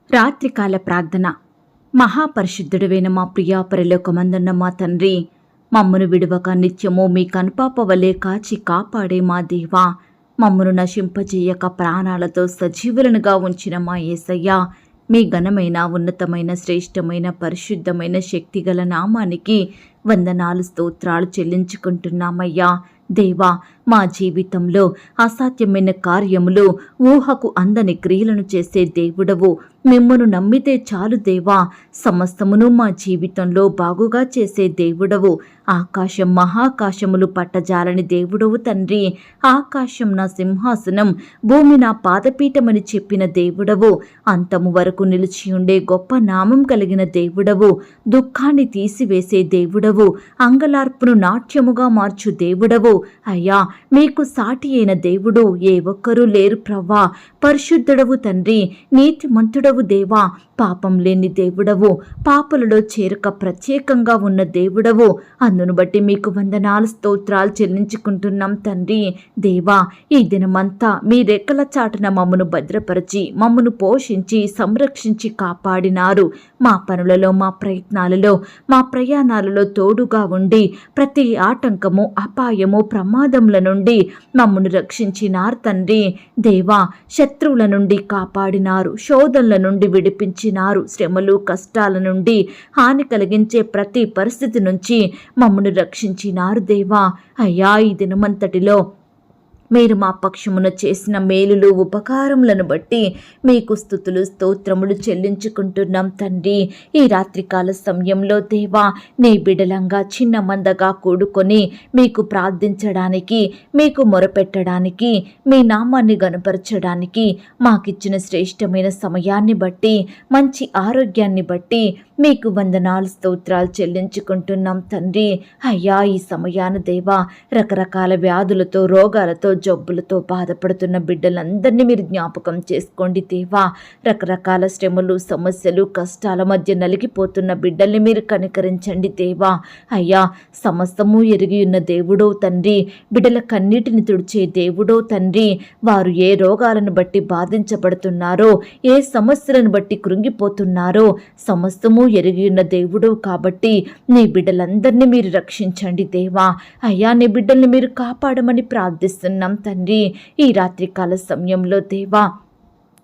రాత్రికాల ప్రార్థన. మహాపరిశుద్ధుడైన మా ప్రియ పరలోకమందున్న మా తండ్రి, మమ్మను విడువక నిత్యము మీ కనుపాప వలె కాచి కాపాడే మా దేవా, మమ్మను నశింపజేయక ప్రాణాలతో సజీవులనుగా ఉంచిన మా యేసయ్య, మీ ఘనమైన ఉన్నతమైన శ్రేష్టమైన పరిశుద్ధమైన శక్తిగల నామానికి వందనాలు స్తోత్రాలు చెల్లించుకుంటున్నామయ్యా. దేవా, మా జీవితంలో అసాధ్యమైన కార్యములు, ఊహకు అందని క్రియలను చేసే దేవుడవు. మిమ్మను నమ్మితే చాలు దేవా, సమస్తమును మా జీవితంలో బాగుగా చేసే దేవుడవు. ఆకాశం మహాకాశములు పట్టజాలని దేవుడవు తండ్రి. ఆకాశం నా సింహాసనం, భూమి నా పాదపీఠమని చెప్పిన దేవుడవు. అంతము వరకు నిలిచి ఉండే గొప్ప నామం కలిగిన దేవుడవు. దుఃఖాన్ని తీసివేసే దేవుడవు. అంగలార్పును నాట్యముగా మార్చు దేవుడవు. అయ్యా, మీకు సాటి అయిన దేవుడు ఏ ఒక్కరూ లేరు ప్రవ్వా. పరిశుద్ధుడవు తండ్రి, నీతిమంతుడవు దేవా, పాపం లేని దేవుడవు, పాపలలో చేరక ప్రత్యేకంగా ఉన్న దేవుడవు. అందును బట్టి మీకు వందనాలు స్తోత్రాలు చెల్లించుకుంటున్నాం తండ్రి. దేవా, ఈ దినమంతా మీ రెక్కల చాటున మమ్మను భద్రపరిచి, మమ్మను పోషించి, సంరక్షించి కాపాడినారు. మా పనులలో, మా ప్రయత్నాలలో, మా ప్రయాణాలలో తోడుగా ఉండి ప్రతి ఆటంకము, అపాయము, ప్రమాదముల నుండి మమ్మను రక్షించినారు తండ్రి. దేవా, శత్రువుల నుండి కాపాడినారు, శోధనల నుండి విడిపించినారు, శ్రమలు కష్టాల నుండి, హాని కలిగించే ప్రతి పరిస్థితి నుంచి మమ్మను రక్షించినారు దేవా. అయ్యా, ఈ దినమంతటిలో మీరు మా పక్షమున చేసిన మేలులు, ఉపకారములను బట్టి మీకు స్తుతులు స్తోత్రములు చెల్లించుకుంటున్నాం తండ్రి. ఈ రాత్రికాల సమయంలో దేవా, నీ బిడలంగా చిన్న మందగా కూడుకొని మీకు ప్రార్థించడానికి, మీకు మొరపెట్టడానికి, మీ నామాన్ని గనుపరచడానికి మాకిచ్చిన శ్రేష్టమైన సమయాన్ని బట్టి, మంచి ఆరోగ్యాన్ని బట్టి మీకు వందనాలు స్తోత్రాలు చెల్లించుకుంటున్నాం తండ్రి. అయ్యా, ఈ సమయాన దేవా, రకరకాల వ్యాధులతో, రోగాలతో, జబ్బులతో బాధపడుతున్న బిడ్డలందరినీ మీరు జ్ఞాపకం చేసుకోండి దేవా. రకరకాల శ్రమలు, సమస్యలు, కష్టాల మధ్య నలిగిపోతున్న బిడ్డల్ని మీరు కనికరించండి దేవా. అయ్యా, సమస్తము ఎరిగి ఉన్న దేవుడో తండ్రి, బిడ్డల కన్నీటిని తుడిచే దేవుడో తండ్రి. వారు ఏ రోగాలను బట్టి బాధించబడుతున్నారో, ఏ సమస్యలను బట్టి కృంగిపోతున్నారో సమస్తము ఎరిగి ఉన్న దేవుడు కాబట్టి నీ బిడ్డలందరినీ మీరు రక్షించండి దేవా. అయ్యా, నీ బిడ్డల్ని మీరు కాపాడమని ప్రార్థిస్తున్నాం తండ్రి. ఈ రాత్రికాల సమయంలో దేవా,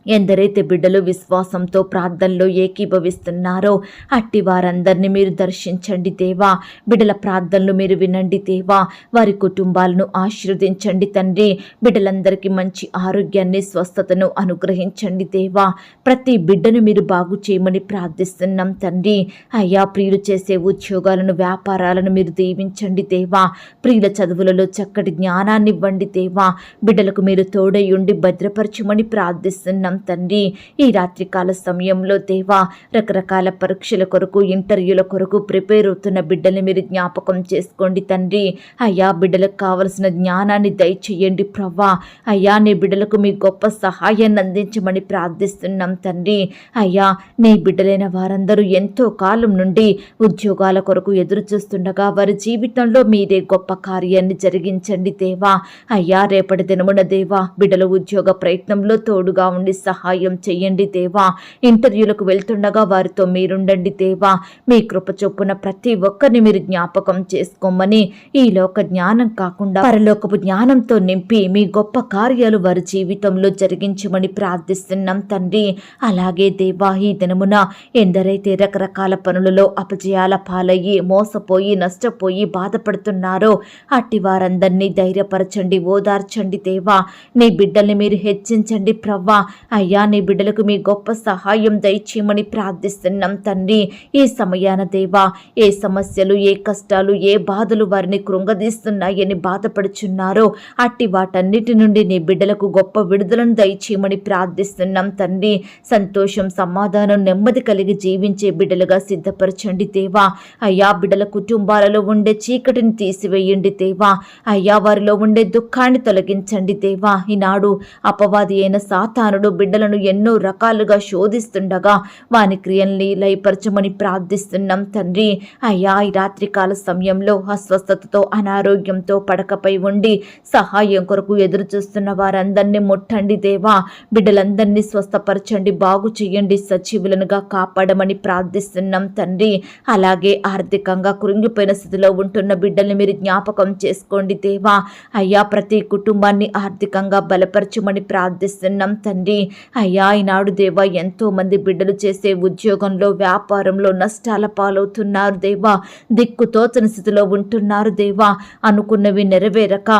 ఎందరైతే బిడ్డలు విశ్వాసంతో ప్రార్థనలో ఏకీభవిస్తున్నారో అట్టి వారందరినీ మీరు దర్శించండి దేవా. బిడ్డల ప్రార్థనలు మీరు వినండి దేవా. వారి కుటుంబాలను ఆశీర్వదించండి తండ్రి. బిడ్డలందరికీ మంచి ఆరోగ్యాన్ని, స్వస్థతను అనుగ్రహించండి దేవా. ప్రతి బిడ్డను మీరు బాగు చేయమని ప్రార్థిస్తున్నాం తండ్రి. అయ్యా, ప్రియులు చేసే ఉద్యోగాలను, వ్యాపారాలను మీరు దీవించండి దేవా. ప్రియుల చదువులలో చక్కటి జ్ఞానాన్ని ఇవ్వండి దేవా. బిడ్డలకు మీరు తోడై ఉండి భద్రపరచమని ప్రార్థిస్తున్నాం తండ్రి. ఈ రాత్రికాల సమయంలో దేవా, రకరకాల పరీక్షల కొరకు, ఇంటర్వ్యూల కొరకు ప్రిపేర్ అవుతున్న బిడ్డల్ని మీరు జ్ఞాపకం చేసుకోండి తండ్రి. అయ్యా, బిడ్డలకు కావలసిన జ్ఞానాన్ని దయచేయండి ప్రవ్వా. అయ్యా, నీ బిడ్డలకు మీ గొప్ప సహాయాన్ని అందించమని ప్రార్థిస్తున్నాం తండ్రి. అయ్యా, నీ బిడ్డలైన వారందరూ ఎంతో కాలం నుండి ఉద్యోగాల కొరకు ఎదురు చూస్తుండగా వారి జీవితంలో మీరే గొప్ప కార్యాన్ని జరిగించండి దేవా. అయ్యా, రేపటి దినమున దేవా, బిడ్డల ఉద్యోగ ప్రయత్నంలో తోడుగా ఉండి సహాయం చెయ్యండి దేవా. ఇంటర్వ్యూలకు వెళ్తుండగా వారితో మీరుండండి దేవా. మీ కృప చొప్పున ప్రతి ఒక్కరిని మీరు జ్ఞాపకం చేసుకోమని, ఈ లోక జ్ఞానం కాకుండా పరలోకపు జ్ఞానంతో నింపి మీ గొప్ప కార్యాలు వారి జీవితంలో జరిగించమని ప్రార్థిస్తున్నాం తండ్రి. అలాగే దేవా, ఈ దినమున ఎందరైతే రకరకాల పనులలో అపజయాల పాలయ్యి, మోసపోయి, నష్టపోయి బాధపడుతున్నారో అట్టి వారందరినీ ధైర్యపరచండి, ఓదార్చండి దేవా. నీ బిడ్డల్ని మీరు హెచ్చించండి ప్రవ్వా. అయ్యా, నీ బిడ్డలకు మీ గొప్ప సహాయం దయచేయమని ప్రార్థిస్తున్నాం తండ్రి. ఈ సమయాన దేవా, ఏ సమస్యలు, ఏ కష్టాలు, ఏ బాధలు వారిని కృంగదీస్తున్నాయని బాధపడుచున్నారో అట్టి వాటన్నిటి నుండి నీ బిడ్డలకు గొప్ప విడుదలను దయచేయమని ప్రార్థిస్తున్నాం తండ్రి. సంతోషం, సమాధానం, నెమ్మది కలిగి జీవించే బిడ్డలుగా సిద్ధపరచండి దేవా. అయ్యా, బిడ్డల కుటుంబాలలో ఉండే చీకటిని తీసివేయండి దేవా. అయ్యా, వారిలో ఉండే దుఃఖాన్ని తొలగించండి దేవా. ఈనాడు అపవాది అయిన సాతానుడు బిడ్డలను ఎన్నో రకాలుగా శోధిస్తుండగా వాని క్రియల్ని లయపరచమని ప్రార్థిస్తున్నాం తండ్రి. అయ్యా, ఈ రాత్రికాల సమయంలో అస్వస్థతతో అనారోగ్యంతో పడకపై ఉండి సహాయం కొరకు ఎదురు చూస్తున్న వారందరినీ ముట్టండి దేవా. బిడ్డలందరినీ స్వస్థపరచండి, బాగు చేయండి, సజీవులనుగా కాపాడమని ప్రార్థిస్తున్నాం తండ్రి. అలాగే ఆర్థికంగా కృంగిపోయిన స్థితిలో ఉంటున్న బిడ్డల్ని మీరు జ్ఞాపకం చేసుకోండి దేవా. అయ్యా, ప్రతి కుటుంబాన్ని ఆర్థికంగా బలపరచమని ప్రార్థిస్తున్నాం తండ్రి. అయ్యా, ఈనాడు దేవా ఎంతో మంది బిడ్డలు చేసే ఉద్యోగంలో వ్యాపారంలో నష్టాల పాలవుతున్నారు దేవా. దిక్కుతోచని స్థితిలో ఉంటున్నారు దేవా. అనుకున్నవి నెరవేరక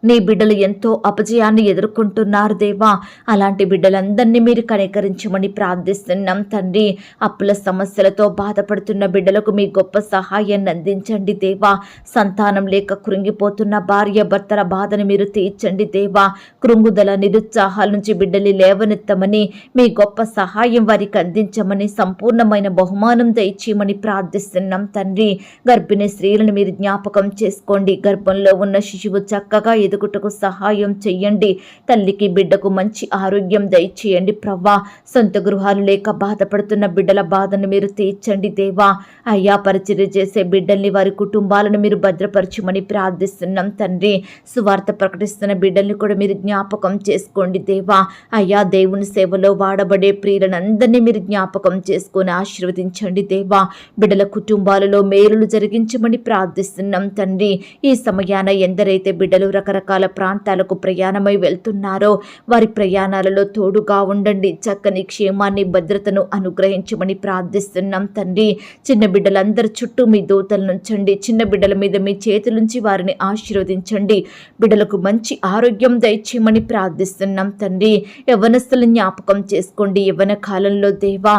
నీ బిడ్డలు ఎంతో అపజయాన్ని ఎదుర్కొంటున్నారు దేవా. అలాంటి బిడ్డలందరినీ మీరు కనికరించమని ప్రార్థిస్తున్నాం తండ్రి. అప్పుల సమస్యలతో బాధపడుతున్న బిడ్డలకు మీ గొప్ప సహాయాన్ని అందించండి దేవా. సంతానం లేక కృంగిపోతున్న భార్య భర్తల బాధను మీరు తీర్చండి దేవా. కృంగుదల నిరుత్సాహాల నుంచి బిడ్డల్ని లేవనెత్తమని, మీ గొప్ప సహాయం వారికి అందించమని, సంపూర్ణమైన బహుమానం దయచేయమని ప్రార్థిస్తున్నాం తండ్రి. గర్భిణీ స్త్రీలను మీరు జ్ఞాపకం చేసుకోండి. గర్భంలో ఉన్న శిశువు చక్కగా ఎదుగుటకు సహాయం చెయ్యండి. తల్లికి బిడ్డకు మంచి ఆరోగ్యం దయచేయండి ప్రవ్వా. సొంత గృహాలు లేక బాధపడుతున్న బిడ్డల బాధను మీరు తీర్చండి దేవా. అయ్యా, పరిచర్య చేసే బిడ్డల్ని వారి కుటుంబాలను మీరు భద్రపరచమని ప్రార్థిస్తున్నాం తండ్రి. సువార్త ప్రకటిస్తున్న బిడ్డల్ని కూడా మీరు జ్ఞాపకం చేసుకోండి దేవా. అయ్యా, దేవుని సేవలో వాడబడే ప్రియులందరినీ మీరు జ్ఞాపకం చేసుకొని ఆశీర్వదించండి దేవా. బిడ్డల కుటుంబాలలో మేలులు జరిగించమని ప్రార్థిస్తున్నాం తండ్రి. ఈ సమయాన ఎందరైతే బిడ్డలు రకరకాల ప్రాంతాలకు ప్రయాణమై వెళ్తున్నారో వారి ప్రయాణాలలో తోడుగా ఉండండి. చక్కని క్షేమాన్ని, భద్రతను అనుగ్రహించమని ప్రార్థిస్తున్నాం తండ్రి. చిన్న బిడ్డలందరి చుట్టూ మీ దూతలను ఉంచండి. చిన్న బిడ్డల మీద మీ చేతులుంచి వారిని ఆశీర్వదించండి. బిడ్డలకు మంచి ఆరోగ్యం దయచేయమని ప్రార్థిస్తున్నాం తండ్రి. యవ్వనస్తులను జ్ఞాపకం చేసుకోండి. యవ్వన కాలంలో దేవా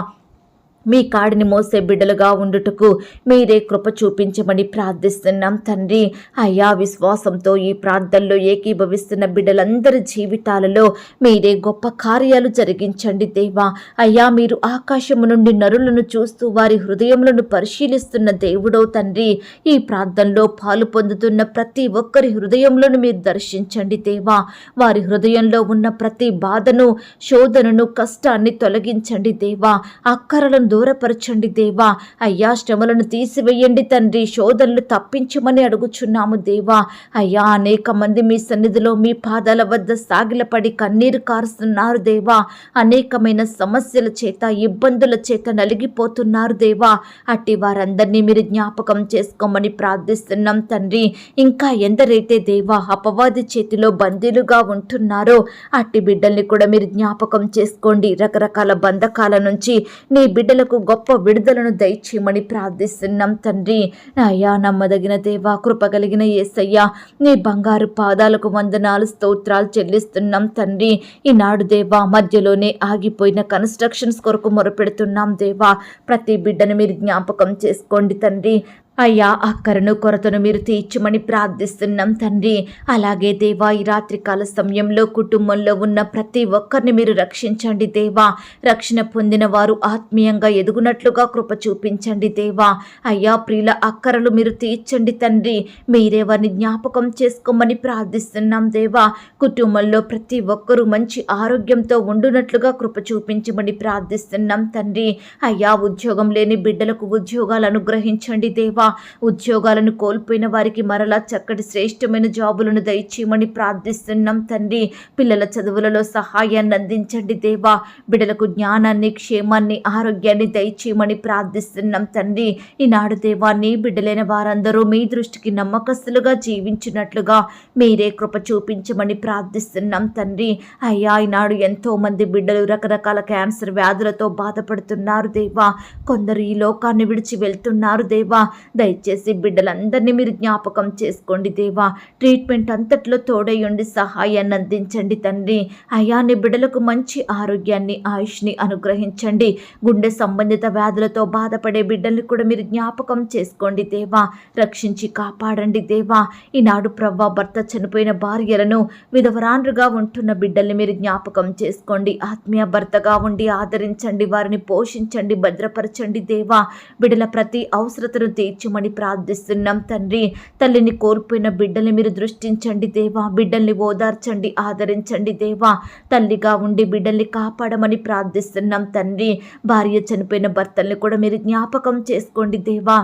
మీ కాడిని మోసే బిడ్డలుగా ఉండుటకు మీరే కృప చూపించమని ప్రార్థిస్తున్నాం తండ్రి. అయ్యా, విశ్వాసంతో ఈ ప్రార్థనలో ఏకీభవిస్తున్న బిడ్డలందరి జీవితాలలో మీరే గొప్ప కార్యాలు జరిగించండి దేవా. అయ్యా, మీరు ఆకాశము నుండి నరులను చూస్తూ వారి హృదయములను పరిశీలిస్తున్న దేవుడో తండ్రి. ఈ ప్రార్థనలో పాలు పొందుతున్న ప్రతి ఒక్కరి హృదయంలోను మీరు దర్శించండి దేవా. వారి హృదయంలో ఉన్న ప్రతి బాధను, శోధనను, కష్టాన్ని తొలగించండి దేవా. అక్కరలను దూరపరచండి దేవా. అయ్యా, శ్రమలను తీసివేయండి తండ్రి. శోధనలు తప్పించమని అడుగుచున్నాము దేవా. అయ్యా, అనేక మంది మీ సన్నిధిలో మీ పాదాల వద్ద సాగిలపడి కన్నీరు కారుస్తున్నారు దేవా. అనేకమైన సమస్యల చేత, ఇబ్బందుల చేత నలిగిపోతున్నారు దేవా. అట్టి వారందరినీ మీరు జ్ఞాపకం చేసుకోమని ప్రార్థిస్తున్నాం తండ్రి. ఇంకా ఎందరైతే దేవా అపవాది చేతిలో బందీలుగా ఉంటున్నారో అట్టి బిడ్డల్ని కూడా మీరు జ్ఞాపకం చేసుకోండి. రకరకాల బంధకాల నుంచి నీ బిడ్డల గొప్ప విడుదలను దయచేయమని ప్రార్థిస్తున్నాం తండ్రి. అయ్యా, నమ్మదగిన దేవా, కృపగలిగిన యేసయ్యా, నీ బంగారు పాదాలకు వందనాలు, స్తోత్రాలు చెల్లిస్తున్నాం తండ్రి. ఈనాడు దేవా మధ్యలోనే ఆగిపోయిన కన్స్ట్రక్షన్స్ కొరకు మొరపెడుతున్నాం దేవా. ప్రతి బిడ్డను మీరు జ్ఞాపకం చేసుకోండి తండ్రి. అయ్యా, అక్కరను కొరతను మీరు తీర్చమని ప్రార్థిస్తున్నాం తండ్రి. అలాగే దేవా, ఈ రాత్రికాల సమయంలో కుటుంబంలో ఉన్న ప్రతి ఒక్కరిని మీరు రక్షించండి దేవా. రక్షణ పొందిన వారు ఆత్మీయంగా ఎదుగునట్లుగా కృప చూపించండి దేవా. అయ్యా, ప్రియుల అక్కరలు మీరు తీర్చండి తండ్రి. మీరే వారిని జ్ఞాపకం చేసుకోమని ప్రార్థిస్తున్నాం దేవా. కుటుంబంలో ప్రతి ఒక్కరూ మంచి ఆరోగ్యంతో ఉండునట్లుగా కృప చూపించమని ప్రార్థిస్తున్నాం తండ్రి. అయ్యా, ఉద్యోగం లేని బిడ్డలకు ఉద్యోగాలు అనుగ్రహించండి దేవా. ఉద్యోగాలను కోల్పోయిన వారికి మరలా చక్కటి శ్రేష్టమైన జాబులను దయచేయమని ప్రార్థిస్తున్నాం తండ్రి. పిల్లల చదువులలో సహాయాన్ని అందించండి దేవా. బిడ్డలకు జ్ఞానాన్ని, క్షేమాన్ని, ఆరోగ్యాన్ని దయచేయమని ప్రార్థిస్తున్నాం తండ్రి. ఈనాడు దేవా, నీ బిడ్డలైన వారందరూ మీ దృష్టికి నమ్మకస్తులుగా జీవించినట్లుగా మీరే కృప చూపించమని ప్రార్థిస్తున్నాం తండ్రి. అయ్యా, ఈనాడు ఎంతో మంది బిడ్డలు రకరకాల క్యాన్సర్ వ్యాధులతో బాధపడుతున్నారు దేవా. కొందరు ఈ లోకాన్ని విడిచి వెళ్తున్నారు దేవా. దయచేసి బిడ్డలందరినీ మీరు జ్ఞాపకం చేసుకోండి దేవా. ట్రీట్మెంట్ అంతట్లో తోడయ్యండి, సహాయాన్ని అందించండి తండ్రి. అయ్యా, నీ బిడ్డలకు మంచి ఆరోగ్యాన్ని, ఆయుష్ని అనుగ్రహించండి. గుండె సంబంధిత వ్యాధులతో బాధపడే బిడ్డల్ని కూడా మీరు జ్ఞాపకం చేసుకోండి దేవా. రక్షించి కాపాడండి దేవా. ఈనాడు ప్రవ్వా, భర్త చనిపోయిన భార్యలను, విధవరాండ్రుగా ఉంటున్న బిడ్డల్ని మీరు జ్ఞాపకం చేసుకోండి. ఆత్మీయ భర్తగా ఉండి ఆదరించండి, వారిని పోషించండి, భద్రపరచండి దేవా. బిడ్డల ప్రతి అవసరతను తీర్చండి దయచేయమని ప్రార్థిస్తున్నాం తండ్రి. తల్లిని కోల్పోయిన బిడ్డల్ని మీరు దృష్టించండి దేవా. బిడ్డల్ని ఓదార్చండి, ఆదరించండి దేవా. తల్లిగా ఉండి బిడ్డల్ని కాపాడమని ప్రార్థిస్తున్నాం తండ్రి. భార్య చనిపోయిన భర్తల్ని కూడా మీరు జ్ఞాపకం చేసుకోండి దేవా.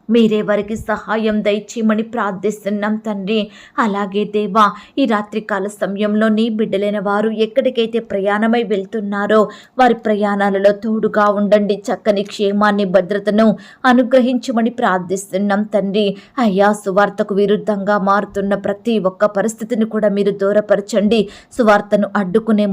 మీరే వారికి సహాయం దయచేయమని ప్రార్థిస్తున్నాం తండ్రి. అలాగే దేవా, ఈ రాత్రికాల సమయంలో నీ బిడ్డలైన వారు ఎక్కడికైతే ప్రయాణమై వెళ్తున్నారో వారి ప్రయాణాలలో తోడుగా ఉండండి. చక్కని క్షేమాన్ని, భద్రతను అనుగ్రహించమని ప్రార్థిస్తున్నాం తండ్రి. అయ్యా, సువార్తకు విరుద్ధంగా మారుతున్న ప్రతి ఒక్క పరిస్థితిని కూడా మీరు దూరపరచండి. సువార్తను అడ్డుకునే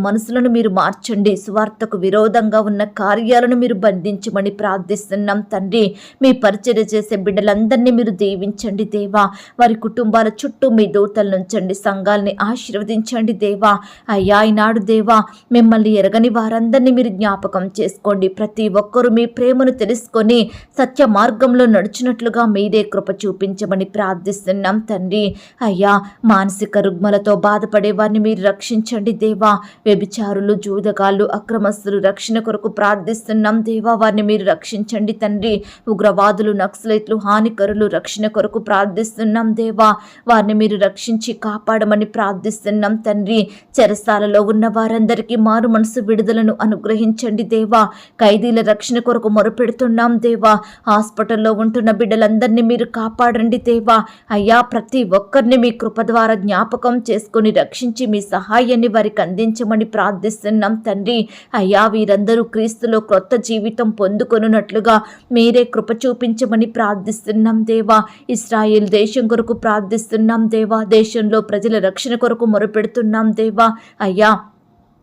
మనసులను మీరు మార్చండి. సువార్తకు విరోధంగా ఉన్న కార్యాలను మీరు బంధించమని ప్రార్థిస్తున్నాం తండ్రి. మీ పరిచర్య చేసే బిడ్డలందరినీ మీరు దీవించండి దేవా. వారి కుటుంబాల చుట్టూ మీ దూతలు నుంచండి. సంఘాలని ఆశీర్వదించండి దేవా. అయ్యా, ఈనాడు దేవా, మిమ్మల్ని ఎరగని వారందరినీ మీరు జ్ఞాపకం చేసుకోండి. ప్రతి ఒక్కరూ మీ ప్రేమను తెలుసుకొని సత్య మార్గంలో నడుచున్నట్లుగా మీరే కృప చూపించమని ప్రార్థిస్తున్నాం తండ్రి. అయ్యా, మానసిక రుగ్మలతో బాధపడే వారిని మీరు రక్షించండి దేవా. వ్యభిచారులు, జూదగాళ్ళు, అక్రమస్తులు రక్షణ కొరకు ప్రార్థిస్తున్నాం దేవా. వారిని మీరు రక్షించండి తండ్రి. ఉగ్రవాదులు, నక్సలైట్లు, హానికరులు రక్షణ కొరకు ప్రార్థిస్తున్నాం దేవా. వారిని మీరు రక్షించి కాపాడమని ప్రార్థిస్తున్నాం తండ్రి. చెరసాలలో ఉన్న వారందరికీ మారు మనసు విడుదలను అనుగ్రహించండి దేవా. ఖైదీల రక్షణ కొరకు మొరపెడుతున్నాం దేవా. హాస్పిటల్లో ఉంటున్న బిడ్డలందరినీ మీరు కాపాడండి దేవా. అయ్యా, ప్రతి ఒక్కరిని మీ కృప ద్వారా జ్ఞాపకం చేసుకుని రక్షించి మీ సహాయాన్ని వారికి అందించమని ప్రార్థిస్తున్నాం తండ్రి. అయ్యా, వీరందరూ క్రీస్తులో క్రొత్త జీవితం పొందుకొనున్నట్లుగా మీరే కృప చూపించమని ప్రార్థిస్తున్నాం దేవా. ఇశ్రాయేల్ దేశం కొరకు ప్రార్థిస్తున్నాం దేవా. దేశంలో ప్రజల రక్షణ కొరకు మొరపెడుతున్నాం దేవా. అయ్యా,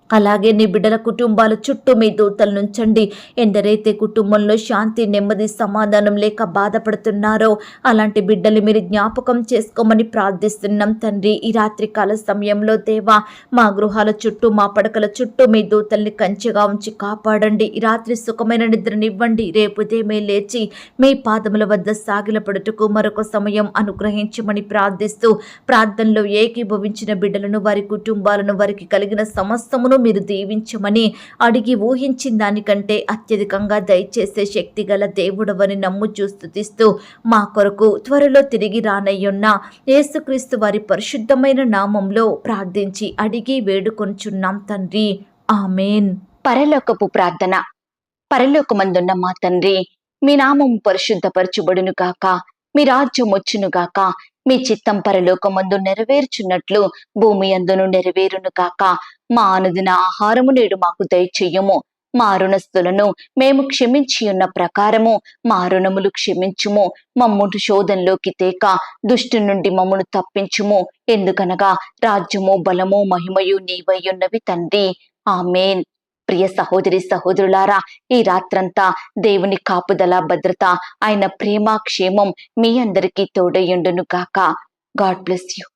అలాగే నీ బిడ్డల కుటుంబాల చుట్టూ మీ దూతలు నుంచండి. ఎందరైతే కుటుంబంలో శాంతి, నెమ్మది, సమాధానం లేక బాధపడుతున్నారో అలాంటి బిడ్డలు మీరు జ్ఞాపకం చేసుకోమని ప్రార్థిస్తున్నాం తండ్రి. ఈ రాత్రికాల సమయంలో దేవా, మా గృహాల చుట్టూ, మా పడకల చుట్టూ మీ దూతల్ని కంచెగా ఉంచి కాపాడండి. ఈ రాత్రి సుఖమైన నిద్రనివ్వండి. రేపు ఉదయమే లేచి మీ పాదముల వద్ద సాగిలపడుటకు మరొక సమయం అనుగ్రహించమని ప్రార్థిస్తూ, ప్రార్థనలో ఏకీభవించిన బిడ్డలను, వారి కుటుంబాలను, వారికి కలిగిన సమస్తమును మీరు దీవించమని అడిగి ఊహించిన దానికంటే అత్యధికంగా దయచేసే శక్తిగల దేవుడవని నమ్ముచూ స్తుతిస్తూ మా కొరకు త్వరలో తిరిగి రానయ్యున్న యేసుక్రీస్తు వారి పరిశుద్ధమైన నామంలో ప్రార్థించి అడిగి వేడుకొనుచున్నాం తండ్రి. ఆమేన్. పరలోకపు ప్రార్థన. పరలోకమందున్న మా తండ్రి, మీ నామం పరిశుద్ధపరచుబడును గాక. మీ రాజ్యం వచ్చును గాక. మీ చిత్తం పరలోకమందు నెరవేర్చున్నట్లు భూమి అందును నెరవేరును గాక. మా అనుదిన ఆహారము నేడు మాకు దయచెయ్యము. మా రుణస్థులను మేము క్షమించి ఉన్న ప్రకారము మా రుణములు క్షమించుము. మమ్మును శోధనలోకి తేక దుష్టు నుండి మమ్మను తప్పించుము. ఎందుకనగా రాజ్యము, బలము, మహిమయు నీవయ్యున్నవి తండ్రి. ఆమేన్. ప్రియ సహోదరి సహోదరులారా, ఈ రాత్రంతా దేవుని కాపుదల, భద్రత, ఆయన ప్రేమ, క్షేమం మీ అందరికీ తోడయ్యుండును గాక. God bless you.